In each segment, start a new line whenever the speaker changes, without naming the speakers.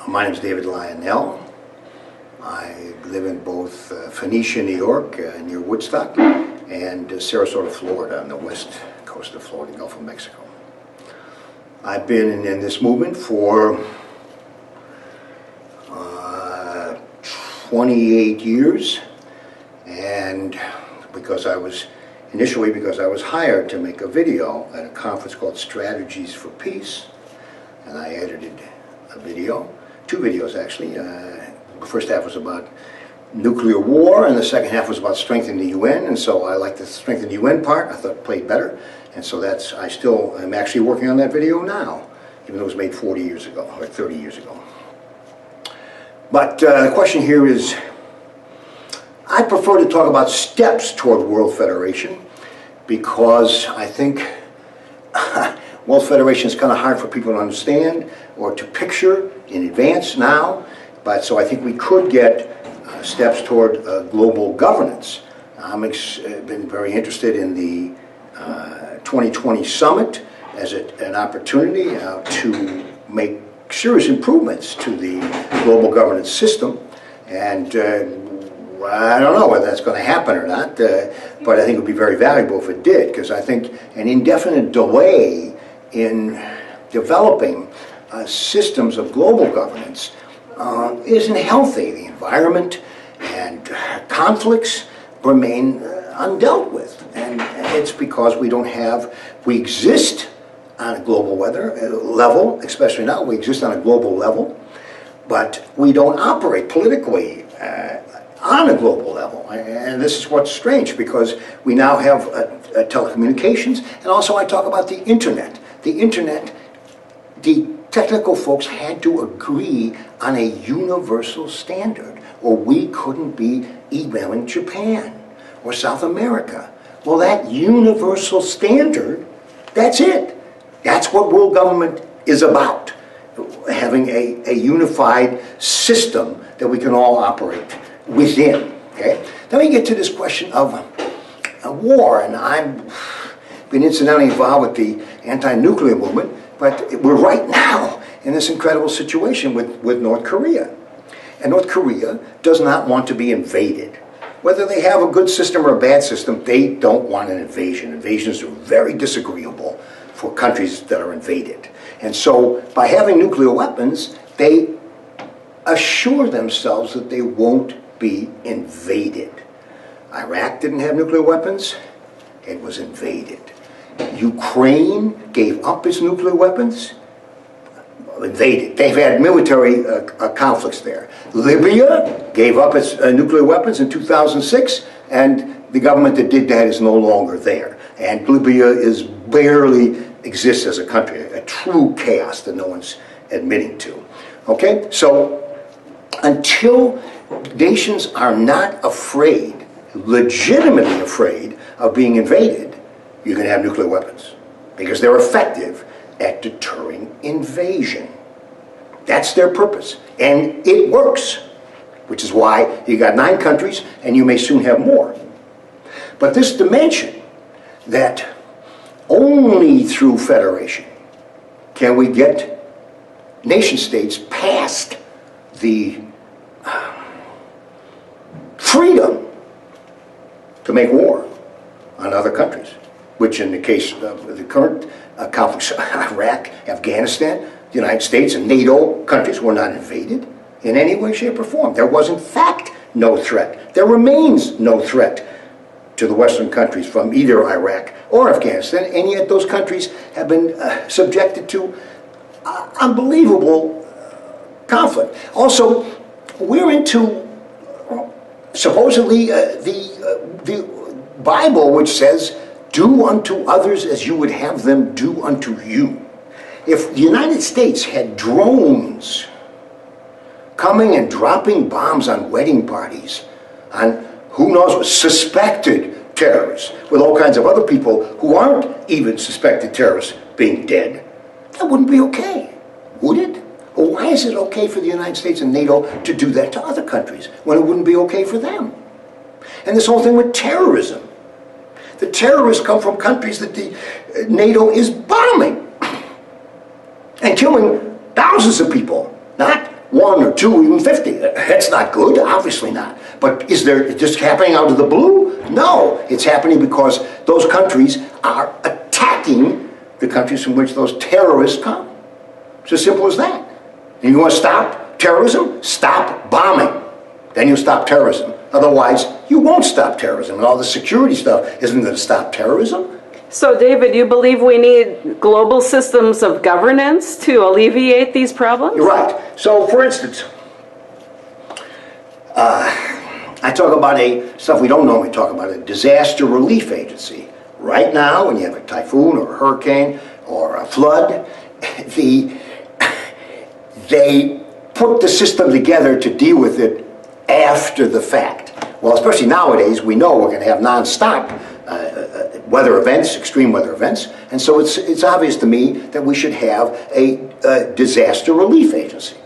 My name is David Lionel. I live in both Phoenicia, New York, near Woodstock, and Sarasota, Florida, on the west coast of Florida, Gulf of Mexico. I've been in this movement for 28 years, and initially because I was hired to make a video at a conference called Strategies for Peace, and I edited a video, two videos actually. The first half was about nuclear war, and the second half was about strengthening the UN, and so I liked the strengthening the UN part. I thought it played better, and so I still am actually working on that video now, even though it was made 40 years ago, or 30 years ago. But the question here is, I prefer to talk about steps toward World Federation, because I think World Federation is kind of hard for people to understand or to picture in advance now. But so I think we could get steps toward global governance. I've been very interested in the 2020 summit as an opportunity to make serious improvements to the global governance system. And I don't know whether that's going to happen or not, but I think it would be very valuable if it did, because I think an indefinite delay in developing systems of global governance isn't healthy. The environment and conflicts remain undealt with, and it's because we exist on a global level, especially now, we exist on a global level, but we don't operate politically on a global level. And this is what's strange, because we now have telecommunications, and also I talk about the internet. The internet, the technical folks had to agree on a universal standard, or we couldn't be emailing Japan or South America. Well, that universal standard, that's it. That's what world government is about, having a unified system that we can all operate within. Okay? Then we get to this question of war, and I've been incidentally involved with the anti-nuclear movement, but we're right now in this incredible situation with North Korea. And North Korea does not want to be invaded. Whether they have a good system or a bad system, they don't want an invasion. Invasions are very disagreeable for countries that are invaded. And so by having nuclear weapons, they assure themselves that they won't be invaded. Iraq didn't have nuclear weapons, it was invaded. Ukraine gave up its nuclear weapons, invaded. They've had military conflicts there. Libya gave up its nuclear weapons in 2006, and the government that did that is no longer there. And Libya barely exists as a country, a true chaos that no one's admitting to. Okay, so until nations are not afraid, legitimately afraid of being invaded, you can have nuclear weapons, because they're effective at deterring invasion. That's their purpose, and it works, which is why you got 9 countries, and you may soon have more. But this dimension that only through federation can we get nation states past the freedom to make war on other countries, which in the case of the current conflicts, Iraq, Afghanistan, the United States and NATO countries were not invaded in any way, shape, or form. There was in fact no threat. There remains no threat to the Western countries from either Iraq or Afghanistan, and yet those countries have been subjected to unbelievable conflict. Also, we're into supposedly the Bible, which says, "Do unto others as you would have them do unto you." If the United States had drones coming and dropping bombs on wedding parties, on who knows what, suspected terrorists, with all kinds of other people who aren't even suspected terrorists being dead, that wouldn't be okay, would it? Well, why is it okay for the United States and NATO to do that to other countries when it wouldn't be okay for them? And this whole thing with terrorism. The terrorists come from countries that the NATO is bombing and killing thousands of people, not 1 or 2, even 50. That's not good, obviously not. But is there just happening out of the blue? No, it's happening because those countries are attacking the countries from which those terrorists come. It's as simple as that. And you want to stop terrorism? Stop bombing. Then you'll stop terrorism. Otherwise, you won't stop terrorism. And all the security stuff isn't going to stop terrorism.
So, David, you believe we need global systems of governance to alleviate these problems?
You're right. So, for instance, I talk about stuff we don't normally talk about, a disaster relief agency. Right now, when you have a typhoon or a hurricane or a flood, they put the system together to deal with it after the fact. Well, especially nowadays, we know we're going to have non-stop weather events, extreme weather events, and so it's obvious to me that we should have a disaster relief agency,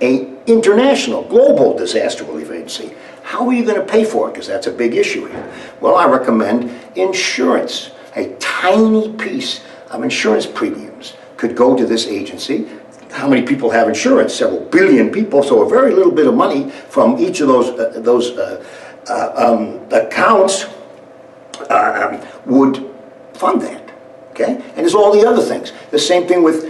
an international, global disaster relief agency. How are you going to pay for it? Because that's a big issue here. Well, I recommend insurance. A tiny piece of insurance premiums could go to this agency. How many people have insurance? Several billion people, so a very little bit of money from each of those accounts would fund that, okay? And there's all the other things. The same thing with,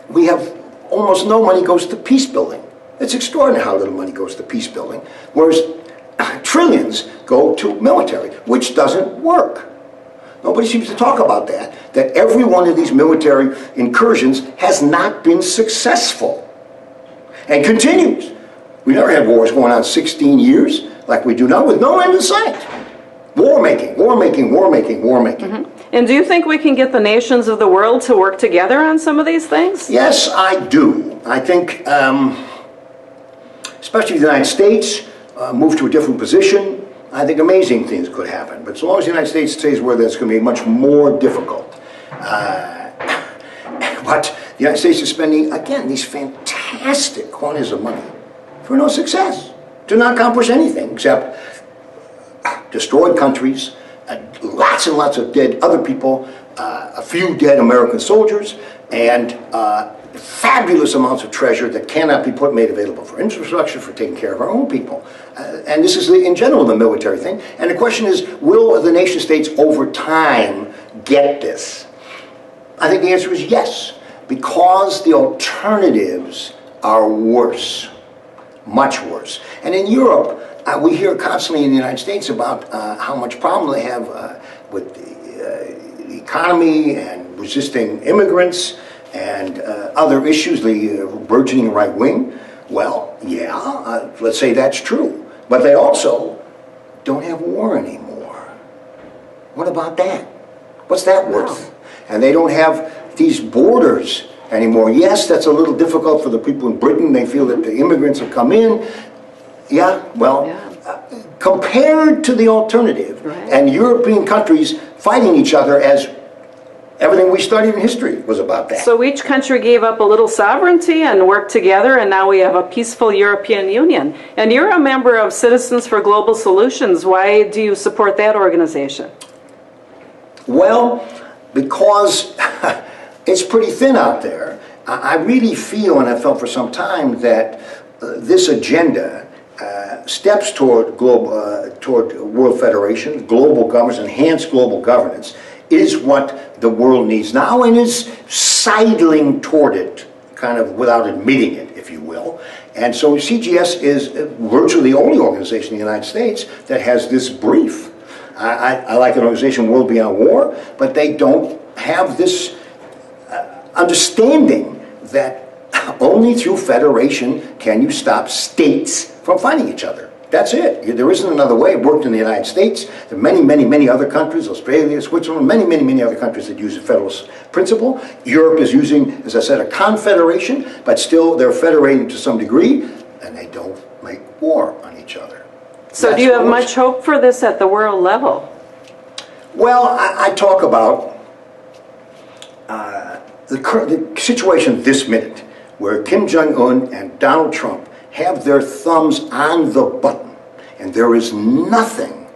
we have almost no money goes to peace building. It's extraordinary how little money goes to peace building, whereas trillions go to military, which doesn't work. Nobody seems to talk about that every one of these military incursions has not been successful and continues. We never had wars going on 16 years like we do now with no end in sight. War making, war making, war making, war making.
Mm-hmm. And do you think we can get the nations of the world to work together on some of these things?
Yes, I do. I think, especially the United States, move to a different position, I think amazing things could happen. But so long as the United States stays where that's going to be much more difficult. But the United States is spending, again, these fantastic quantities of money for no success, to not accomplish anything except destroyed countries, lots and lots of dead other people, a few dead American soldiers, and fabulous amounts of treasure that cannot be made available for infrastructure, for taking care of our own people. And this is, in general, the military thing. And the question is, will the nation states over time get this? I think the answer is yes, because the alternatives are worse, much worse. And in Europe, we hear constantly in the United States about how much problem they have with the economy and resisting immigrants and other issues, the burgeoning right wing. Well, yeah, let's say that's true. But they also don't have war anymore. What about that? What's that worth? And they don't have these borders anymore. Yes, that's a little difficult for the people in Britain. They feel that the immigrants have come in. Yeah, well, compared to the alternative, and European countries fighting each other, as everything we studied in history was about that.
So each country gave up a little sovereignty and worked together, and now we have a peaceful European Union. And you're a member of Citizens for Global Solutions. Why do you support that organization?
Well, because it's pretty thin out there. I really feel, and I felt for some time, that this agenda steps toward World Federation, global governance, enhanced global governance, is what the world needs now, and is sidling toward it, kind of without admitting it, if you will. And so CGS is virtually the only organization in the United States that has this brief. I like an organization, World Beyond War, but they don't have this understanding that only through federation can you stop states from fighting each other. That's it. There isn't another way. It worked in the United States. There are many, many, many other countries, Australia, Switzerland, many, many, many other countries that use the federalist principle. Europe is using, as I said, a confederation, but still they're federating to some degree, and they don't make war on each other.
So do you have much hope for this at the world level?
Well, I talk about the situation this minute, where Kim Jong-un and Donald Trump have their thumbs on the button, and there is nothing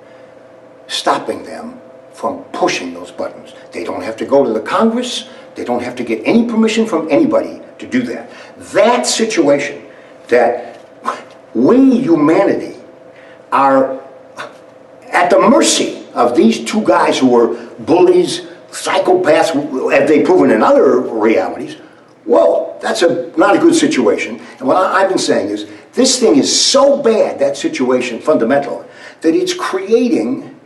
stopping them from pushing those buttons. They don't have to go to the Congress. They don't have to get any permission from anybody to to do that. That situation that we, humanity, are at the mercy of these two guys who were bullies, psychopaths, as they've proven in other realities, whoa, that's not a good situation. And what I've been saying is, this thing is so bad, that situation, fundamental, that it's creating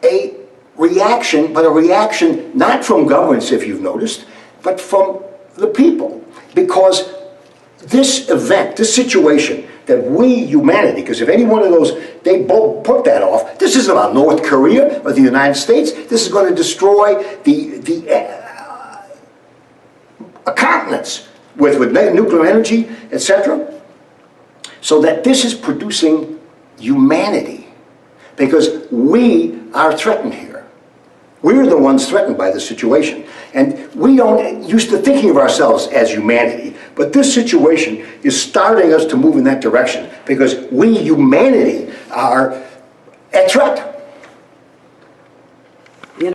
a reaction, but a reaction not from governments, if you've noticed, but from the people. Because this event, this situation, that we, humanity, because if any one of those, they both put that off, this isn't about North Korea or the United States, this is going to destroy a continents with nuclear energy, etc. So that this is producing humanity, because we are threatened here. We're the ones threatened by this situation. And we don't used to thinking of ourselves as humanity, but this situation is starting us to move in that direction, because we, humanity, are at threat.